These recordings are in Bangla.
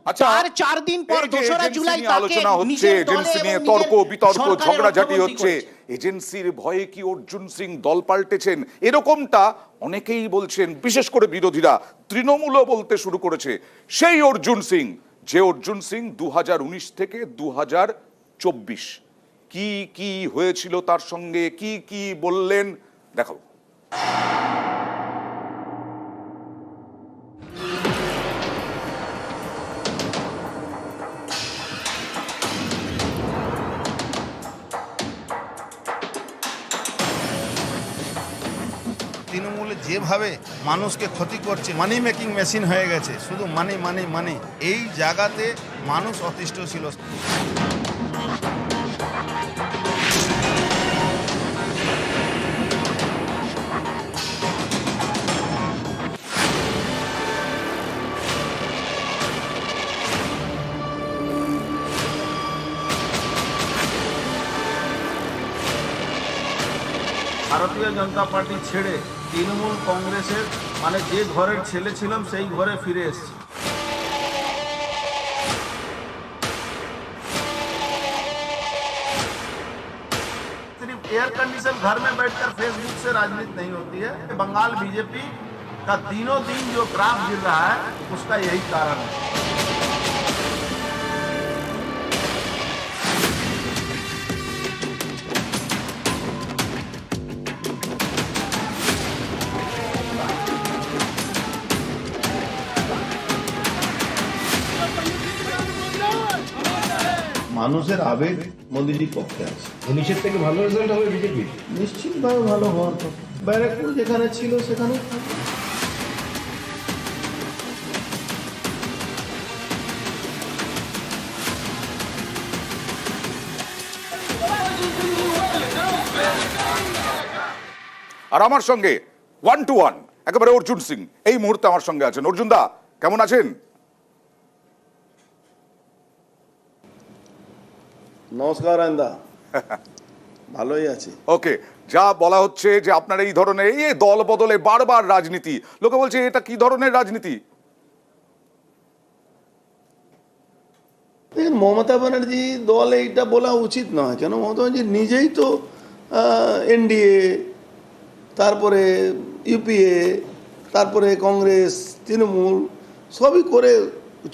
আচ্ছা, আর 4 দিন পর এই যে 2রা এজেন্সি জুলাই নিয়ে তাকে আলোচনা হচ্ছে, নিজের দলে এজেন্সি এবং নিয়ে নিজের তর্ক বিতর্ক সরকারের ঝগড়াঝাটি অর্থমন্ত্রী হচ্ছে, করেছে। এজেন্সির ভয়ে কি অর্জুন সিং দল পাল্টেছেন, এরকমটা অনেকেই বলছেন, বিশেষ করে বিরোধীরা, তৃণমূলও বলতে শুরু করেছে। সেই অর্জুন সিং, যে অর্জুন সিং 2019 থেকে 2024 কি কি হয়েছিল তার সঙ্গে, কি কি বললেন, দেখাবো। তৃণমূল যেভাবে মানুষকে ক্ষতি করছে, মানি মেকিং মেশিন হয়ে গেছে, শুধু মানি মানি মানি, এই জায়গাতে মানুষ অতিষ্ঠ ছিল। ভারতীয় জনতা পার্টি ছেড়ে তৃণমূল কংগ্রেসের মানে যে ঘরের ছেলে ছিলাম সেই ঘরে ফিরে এসেছি। सिर्फ एयर कंडीशन घर में बैठकर फेसबुक से राजनीति नहीं होती है। बंगाल बीजेपी का दिनों दिन जो ग्राफ गिर रहा है उसका यही कारण है। মানুষের আবেগ মোদিজির পক্ষে আছে। 19-এর থেকে ভালো রেজাল্ট হবে বিজেপি। নিশ্চিতভাবে ভালো হওয়ার কথা। ব্যারাকপুর যেখানে ছিল সেখানে থাকবে। আর আমার সঙ্গে 1 to 1 একেবারে অর্জুন সিং এই মুহূর্তে আমার সঙ্গে আছেন। অর্জুন দা, কেমন আছেন? নমস্কার আন্দা, ভালোই আছি। ওকে, যা বলা হচ্ছে যে আপনার এই ধরনের এই দল বদলে বারবার রাজনীতি, লোকে বলছে এটা কি ধরনের রাজনীতি? দেখুন, মমতা ব্যানার্জি দল এইটা বলা উচিত নয়। কেন, মমতা ব্যানার্জি নিজেই তো এনডিএ, তারপরে ইউপিএ, তারপরে কংগ্রেস, তৃণমূল সবই করে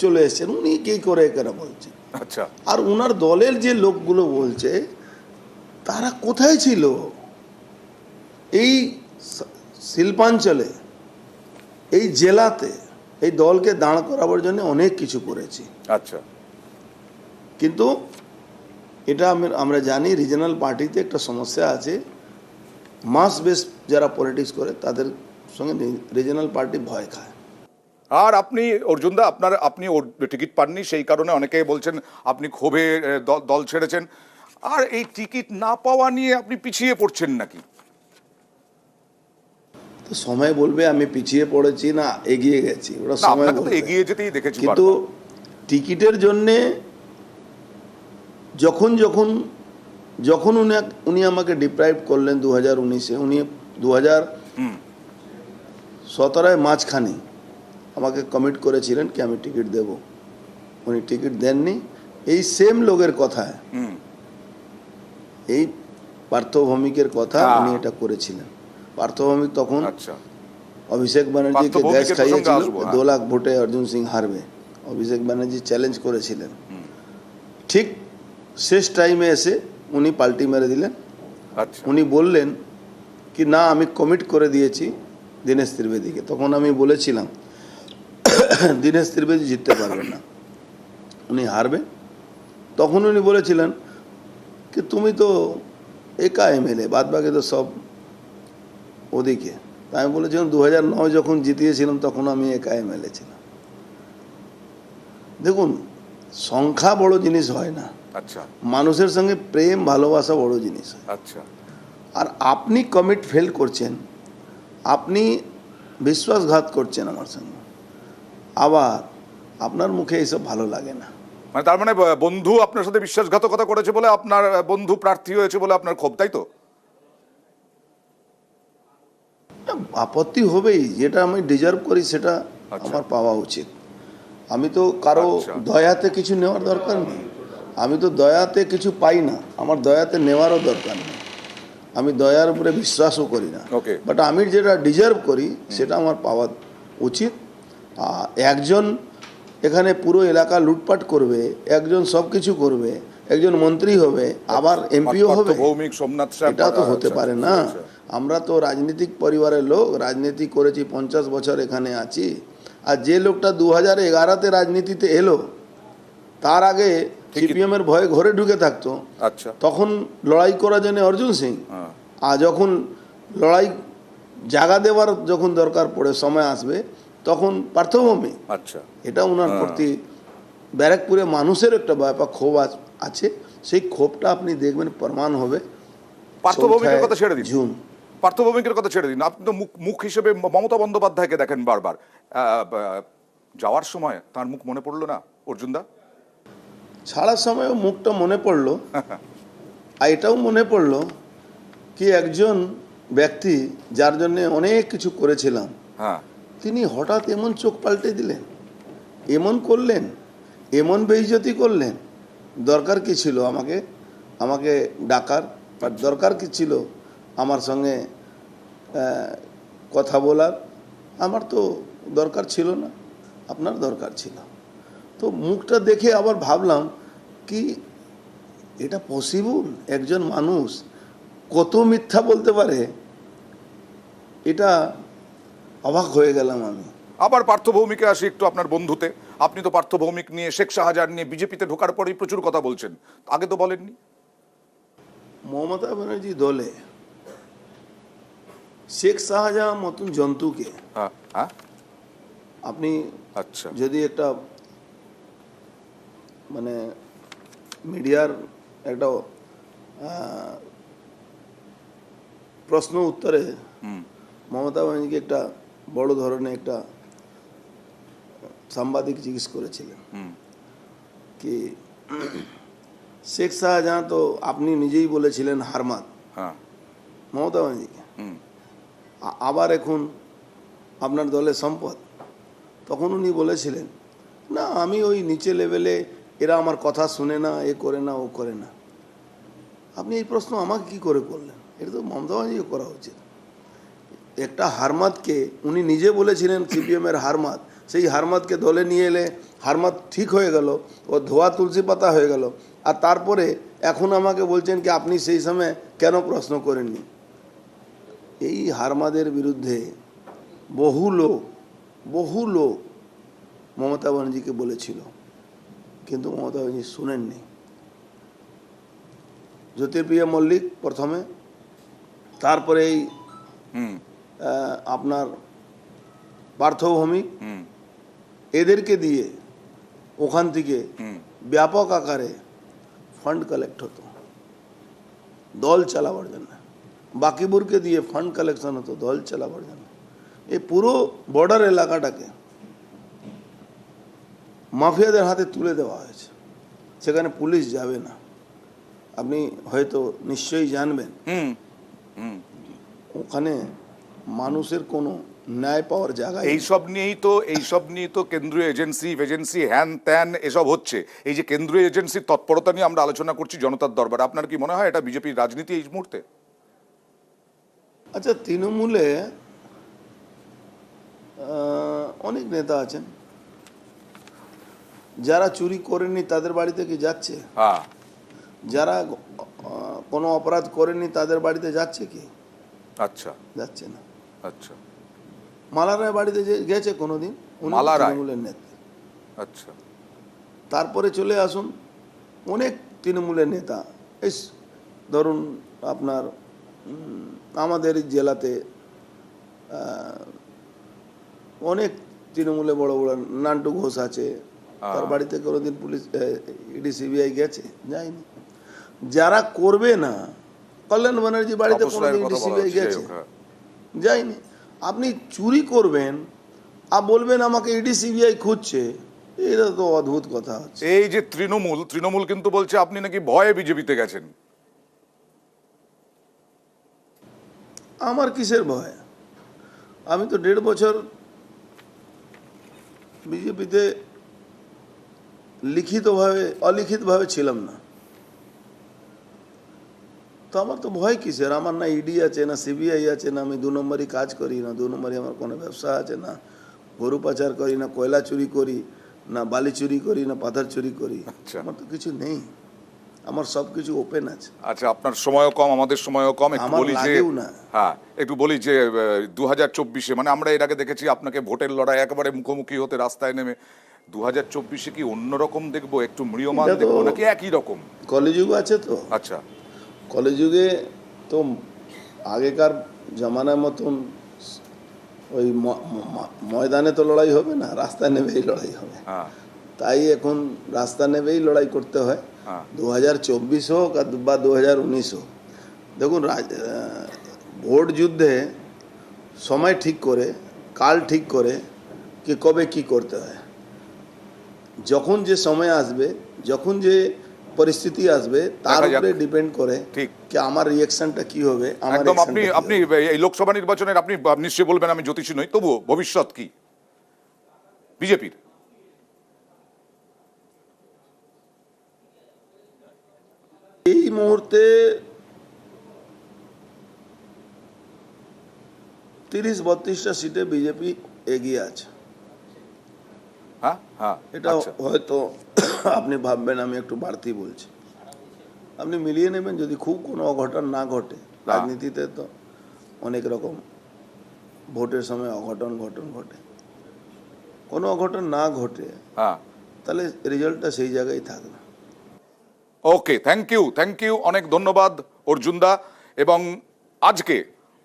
চলে এসছেন। উনি কি করে কেন বলছেন? আচ্ছা, আর ওনার দলের যে লোকগুলো বলছে তারা কোথায় ছিল? এই শিল্পাঞ্চলে, এই জেলাতে এই দলকে দাঁড় করাবার জন্য অনেক কিছু করেছি। আচ্ছা, কিন্তু এটা আমরা জানি রিজনাল পার্টিতে একটা সমস্যা আছে। মাস বেস যারা পলিটিক্স করে তাদের সঙ্গে রিজনাল পার্টি ভয় খায়। আর আপনি অর্জুন দা, আপনি টিকিট পাননি, সেই কারণে অনেকে বলছেন আপনি ক্ষোভে দল ছেড়েছেন। আর এই টিকিট না পাওয়া নিয়ে আপনি পিছিয়ে পড়ছেন নাকি? তো সময় বলবে আমি পিছিয়ে পড়েছি না এগিয়ে গেছি, ওরা না, সময় আপনাকে তো বলবে। এগিয়ে যেতেই দেখেছি কিন্তু বারবার। টিকিটের জন্যে যখন উনি আমাকে ডিপ্রাইভ করলেন 2019-এ, উনি 2017-এ মাঝখানে আমাকে কমিট করেছিলেন কি আমি টিকিট দেব। উনি টিকিট দেননি। এই সেম লোকের কথায়, এই পার্থভৌমিকের কথা উনি এটা করেছিলেন। পার্থভৌমিক তখন আচ্ছা, অভিষেক ব্যানার্জিকে গ্যাস পার্থভৌমিকের প্রসঙ্গে খাইয়েছিল, আসবো, হ্যাঁ। 2 লাখ ভোটে অর্জুন সিং হারবে। অভিষেক ব্যানার্জি চ্যালেঞ্জ করেছিলেন। ঠিক শেষ টাইমে এসে উনি পাল্টি মেরে দিলেন। আচ্ছা, উনি বললেন কি না আমি কমিট করে দিয়েছি দীনেশ ত্রিবেদীকে। তখন আমি বলেছিলাম দীনেশ ত্রিবেদী জিততে পারবে না, উনি হারবে। তখন উনি বলেছিলেন কি তুমি তো একা এমএলএ, বাদ বাকি তো সব ওদিকে। তা আমি বলেছিলাম 2009 যখন জিতিয়েছিলাম তখন আমি একা এমএলএ ছিলাম। দেখুন, সংখ্যা বড় জিনিস হয় না, আচ্ছা, মানুষের সঙ্গে প্রেম ভালোবাসা বড় জিনিস হয়। আচ্ছা। আর আপনি কমিট ফেল করছেন, আপনি বিশ্বাসঘাত করছেন আমার সঙ্গে, আবার আপনার মুখে এইসব ভালো লাগে না। মানে তার মানে বন্ধু আপনার সাথে বিশ্বাসঘাতকতা করেছে বলে আপনার বন্ধু প্রার্থী হয়েছে বলে আপনার ক্ষোভ, তাই তো? আপত্তি হবেই, যেটা আমি ডিজার্ভ করি সেটা আমার পাওয়া উচিত। আমি তো কারো আচ্ছা। দয়াতে কিছু নেওয়ার দরকার নেই, আমি তো দয়াতে কিছু পাই না, আমার দয়াতে নেওয়ারও দরকার নেই, আমি দয়ার উপরে বিশ্বাসও করি না। Okay. বাট আমি যেটা ডিজার্ভ করি সেটা আমার পাওয়া উচিত। একজন এখানে পুরো এলাকা লুটপাট করবে, একজন সব কিছু করবে, একজন মন্ত্রী হবে, আবার এমপিও হবে, ভৌমিক সোমনাথ স্যার, এটা তো হতে আচ্ছা, পারে না। আচ্ছা। আমরা তো রাজনীতিক পরিবারের লোক, রাজনীতি করেছি 50 বছর এখানে আছি। আর যে লোকটা 2011-তে রাজনীতিতে এলো, তার আগে সিপিএম এর ভয়ে ঘরে ঢুকে থাকতো, আচ্ছা। তখন লড়াই করার জন্য অর্জুন সিং, হ্যাঁ। আর যখন লড়াই জায়গা দেওয়ার যখন দরকার পড়ে, সময় আসবে, তখন পার্থভূমি। আচ্ছা। এটা ওনার প্রতি ব্যারাকপুরে মানুষের একটা ব্যাপার ক্ষোভ আছে, সেই ক্ষোভটা আপনি দেখবেন প্রমাণ হবে পার্থভৌমিকের কথা ছেড়ে দিন, জুন। পার্থভৌমিকের কথা ছেড়ে দিন, আপনি তো মুখ হিসেবে মমতা বন্দ্যোপাধ্যায়কে দেখেন বারবার। যাওয়ার সময় তার মুখ মনে পড়লো না অর্জুনদা? ছাড়ার সময়ও মুখটা মনে পড়লো, আর এটাও মনে পড়লো কি একজন ব্যক্তি যার জন্য অনেক কিছু করেছিলাম, হ্যাঁ। তিনি হঠাৎ এমন চোখ পাল্টে দিলেন, এমন করলেন, এমন বেইজ্জতি করলেন। দরকার কি ছিল আমাকে ডাকার? আর দরকার কি ছিল আমার সঙ্গে কথা বলার? আমার তো দরকার ছিল না, আপনার দরকার ছিল। তো মুখটা দেখে আবার ভাবলাম কি এটা পসিবল? একজন মানুষ কত মিথ্যা বলতে পারে, এটা অবাক হয়ে গেলাম আমি। আবার পার্থভৌমিকে আসি একটু আপনার বন্ধুতে। আপনি তো পার্থভৌমিক নিয়ে, শেখ শাহজাহান নিয়ে বিজেপিতে ঢোকার পরেই প্রচুর কথা বলছেন, আগে তো বলেননি। মমতা ব্যানার্জি দলে শেখ শাহজাহান মতন জন্তুকে হ্যাঁ, হ্যাঁ, আপনি আচ্ছা। যদি একটা মানে মিডিয়ার একটা প্রশ্ন উত্তরে মমতা ব্যানার্জিকে একটা বড় ধরনের একটা সাংবাদিক জিজ্ঞেস করেছিলেন কি শেখ শাহজাহান তো আপনি নিজেই বলেছিলেন হারমাত হ্যাঁ। মমতা ব্যানার্জিকে, আবার এখন আপনার দলে সম্পদ। তখন উনি বলেছিলেন না, আমি ওই নিচে লেভেলে, এরা আমার কথা শুনে না, এ করে না, ও করে না। আপনি এই প্রশ্ন আমাকে কি করে করলেন? এটা তো মমতা ব্যানার্জিকে করা উচিত। একটা হারমাতকে উনি নিজে বলেছিলেন সিপিএম এর হারমাত, সেই হারমাতকে দলে নিয়ে এলে হারমাত ঠিক হয়ে গেল, ও ধোয়া তুলসী পাতা হয়ে গেল, আর তারপরে এখন আমাকে বলছেন কি আপনি সেই সময় কেন প্রশ্ন করেননি? এই হারমাদের বিরুদ্ধে বহু লোক মমতা ব্যানার্জিকে বলেছিল, কিন্তু মমতা ব্যানার্জি শুনেননি। জ্যোতিপ্রিয়া মল্লিক প্রথমে, তারপরে এই আপনার পার্থভৌমিক, এদেরকে দিয়ে ওখান থেকে ব্যাপক আকারে ফান্ড কালেক্ট হতো দল চালাবার জন্য, বাকিবুরকে দিয়ে ফান্ড কালেকশন হতো দল চালাবার জন্য। এই পুরো বর্ডার এলাকাটাকে মাফিয়াদের হাতে তুলে দেওয়া হয়েছে, সেখানে পুলিশ যাবে না। আপনি হয়তো নিশ্চয়ই জানবেন ওখানে মানুষের কোনো ন্যায় পাওয়ার জায়গা। এইসব নিয়েই তো কেন্দ্রীয় এজেন্সি হ্যান ত্যান এসব হচ্ছে। এই যে কেন্দ্রীয় এজেন্সির তৎপরতা নিয়ে আমরা আলোচনা করছি জনতার দরবারে, আপনার কি মনে হয় এটা বিজেপির রাজনীতি এই মুহূর্তে? আচ্ছা, তৃণমূলে অনেক নেতা আছেন যারা চুরি করেননি তাদের বাড়িতে কি যাচ্ছে? হ্যাঁ। যারা কোনো অপরাধ করেননি তাদের বাড়িতে যাচ্ছে কি? আচ্ছা, যাচ্ছে না। আচ্ছা। মালা রায় বাড়িতে গেছে কোনোদিন? উনি মালা রায়? তৃণমূলের নেত্রী। আচ্ছা। তারপরে চলে আসুন অনেক তৃণমূলের নেতা, এই ধরুন আপনার আমাদের জেলাতে অনেক তৃণমূলে বড় বড়, নান্টু ঘোষ আছে, তার বাড়িতে কোনোদিন পুলিশ ইডি সিবিআই গেছে? যায়নি। যারা করবে না, কল্যাণ ব্যানার্জি বাড়িতে কোনোদিন ইডি সিবিআই গেছে? যায়নি। আপনি চুরি করবেন আর বলবেন আমাকে ইডি সিবিআই খুঁজছে, এটা তো অদ্ভুত কথা হচ্ছে। এই যে তৃণমূল কিন্তু বলছে আপনি নাকি ভয়ে বিজেপিতে গেছেন। আমার কিসের ভয়? আমি তো 1.5 বছর বিজেপিতে লিখিতভাবে অলিখিতভাবে ছিলাম না, তো আমার তো ভয় কিসের? আমার না ইডি আছে, না সিবিআই আছে, না আমি 2 নম্বরই কাজ করি, না 2 নম্বরই আমার কোনো ব্যবসা আছে, না গরু পাচার করি, না কয়লা চুরি করি, না বালি চুরি করি, না পাথর চুরি করি। আচ্ছা। আমার তো কিছু নেই, আমার সব কিছু ওপেন আছে। আচ্ছা, আপনার সময়ও কম, আমাদের সময়ও কম, একটু আমার বলি যে লাগেও না। হ্যাঁ, একটু বলি যে 2024-এ মানে আমরা এর আগে দেখেছি আপনাকে ভোটের লড়াই একেবারে মুখোমুখি হতে রাস্তায় নেমে, 2024-এ কি অন্যরকম দেখবো, একটু ম্রিয়মান এটা তো- দেখবো নাকি একই রকম? কলিযুগ আছে তো, আচ্ছা, কলিযুগে তো আগেকার জামানার মতন ওই ময়দানে তো লড়াই হবে না, রাস্তায় নেমেই লড়াই হবে। হ্যাঁ, তাই এখন রাস্তা নেমেই লড়াই করতে হয়। হ্যাঁ। 2024 হোক আর বা 2019 হোক, দেখুন ভোট যুদ্ধে সময় ঠিক করে, কাল ঠিক করে কি কবে কি করতে হয়, যখন যে সময় আসবে, যখন যে পরিস্থিতি আসবে তার দেখা যাক। উপরে ডিপেন্ড করে ঠিক। কি আমার রিয়াকশনটা কি হবে। আমার একদম। reactionটা আপনি কি আপনি হবে। এই লোকসভা নির্বাচনের আপনি নিশ্চয়ই বলবেন আমি জ্যোতিষী নই, তবুও ভবিষ্যৎ কি বিজেপির? এই মুহূর্তে 30-32টা সিটে বিজেপি এগিয়ে আছে। হ্যাঁ, হ্যাঁ, এটা আচ্ছা। হয়তো আপনি ভাববেন আমি একটু বাড়তি বলছি, আপনি মিলিয়ে নেবেন যদি খুব কোনো অঘটন না ঘটে। রাজনীতিতে তো অনেক রকম ভোটের সময় অঘটন ঘটে, কোনো অঘটন না ঘটে হ্যাঁ, তাহলে রেজাল্টটা সেই জায়গায় থাকবে। ওকে, থ্যাংক ইউ, অনেক ধন্যবাদ অর্জুনদা। এবং আজকে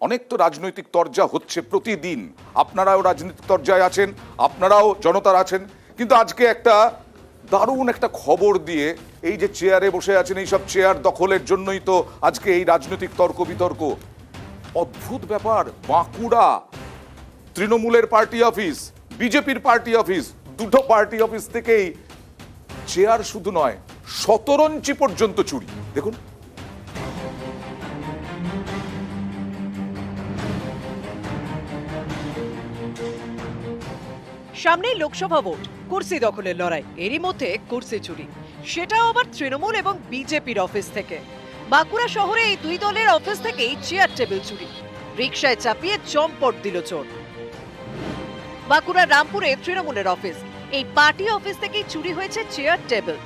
অনেক তো রাজনৈতিক তরজা হচ্ছে প্রতিদিন, আপনারাও রাজনৈতিক তরজায় আছেন, আপনারাও জনতার আছেন, কিন্তু আজকে একটা দারুণ একটা খবর দিয়ে, এই যে চেয়ারে বসে আছেন, এই সব চেয়ার দখলের জন্যই তো আজকে এই রাজনৈতিক তর্ক বিতর্ক। অদ্ভুত ব্যাপার, বাঁকুড়া তৃণমূলের পার্টি অফিস, বিজেপির পার্টি অফিস, দুটো পার্টি অফিস থেকেই চেয়ার শুধু নয়, শতরঞ্চি পর্যন্ত চুরি। দেখুন, সামনেই লোকসভা ভোট, কুর্সি দখলের লড়াই, এরই মধ্যে কুর্সি চুরি, সেটাও আবার তৃণমূল এবং বিজেপির অফিস থেকে। বাঁকুড়া শহরে এই দুই দলের অফিস থেকেই চেয়ার টেবিল চুরি, রিকশায় চাপিয়ে চম্পট দিল চোর। বাঁকুড়ার রামপুরে তৃণমূলের অফিস, এই পার্টি অফিস থেকেই চুরি হয়েছে চেয়ার টেবিল।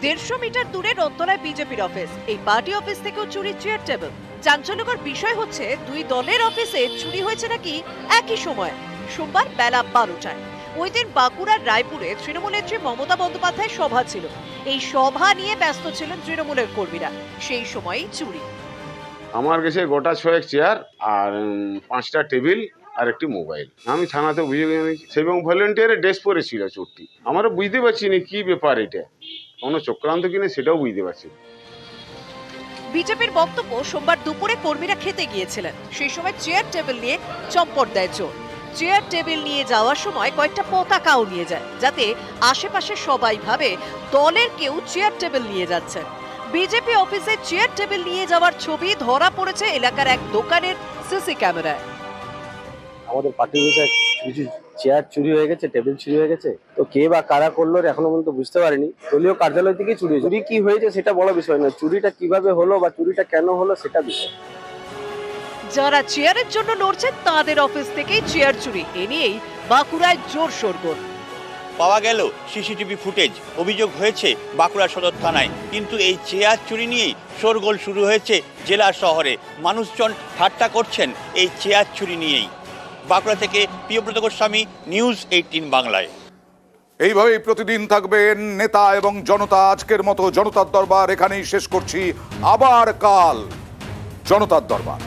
150 মিটার দূরে রত্তলায় বিজেপির অফিস, এই পার্টি অফিস থেকেও চুরি চেয়ার টেবিল। চাঞ্চল্যকর বিষয় হচ্ছে দুই দলের অফিসে চুরি হয়েছে নাকি একই সময়, সোমবার বেলা 12টায়। ওই দিন বাঁকুড়ার রায়পুরে তৃণমূল নেত্রী মমতা বন্দ্যোপাধ্যায় সভা ছিল, এই সভা নিয়ে ব্যস্ত ছিলেন তৃণমূলের কর্মীরা, সেই সময়ই চুরি। আমার কাছে গোটা 6 চেয়ার আর 5টা টেবিল আর একটি মোবাইল। আমি থানাতে অভিযোগ জানিয়েছি, এবং ভলেন্টিয়ারের ড্রেস পরে ছিল চোরটি। আমরা বুঝতে পারছি না কি ব্যাপার, এটা কোনো চক্রান্ত কিনা সেটাও বুঝতে পারছি না। বিজেপির বক্তব্য, সোমবার দুপুরে কর্মীরা খেতে গিয়েছিলেন, সেই সময় চেয়ার টেবিল নিয়ে চম্পট দেয় চোর। চেয়ার টেবিল নিয়ে যাওয়ার সময় কয়েকটা পতাকাও নিয়ে যায়, যাতে আশেপাশে সবাই ভাবে দলের কেউ চেয়ার টেবিল নিয়ে যাচ্ছে। বিজেপি অফিসে চেয়ার টেবিল নিয়ে যাওয়ার ছবি ধরা পড়েছে এলাকার এক দোকানের সিসি ক্যামেরায়। আমাদের পার্টি অফিসে কিছু চেয়ার চুরি হয়ে গেছে, টেবিল চুরি হয়ে গেছে, তো কে বা কারা করলো এখনো পর্যন্ত বুঝতে পারিনি। দলীয় কার্যালয় থেকে চুরি চুরি কি হয়েছে সেটা বড় বিষয় নয়, চুরিটা কিভাবে হলো বা চুরিটা কেন হলো সেটা বিষয়। যারা চেয়ারের জন্য লড়ছেন তাদের অফিস থেকেই চেয়ার চুরি, এ নিয়েই বাঁকুড়ায় জোর শোরগোল। পাওয়া গেল সিসিটিভি ফুটেজ, অভিযোগ হয়েছে বাঁকুড়া সদর থানায়, কিন্তু এই চেয়ার চুরি নিয়েই শোরগোল শুরু হয়েছে জেলা শহরে। মানুষজন ঠাট্টা করছেন এই চেয়ার চুরি নিয়েই। বাঁকুড়া থেকে প্রিয়ব্রত গোস্বামী, নিউজ 18 বাংলায়। এইভাবেই প্রতিদিন থাকবেন নেতা এবং জনতা। আজকের মতো জনতার দরবার এখানেই শেষ করছি, আবার কাল জনতার দরবার।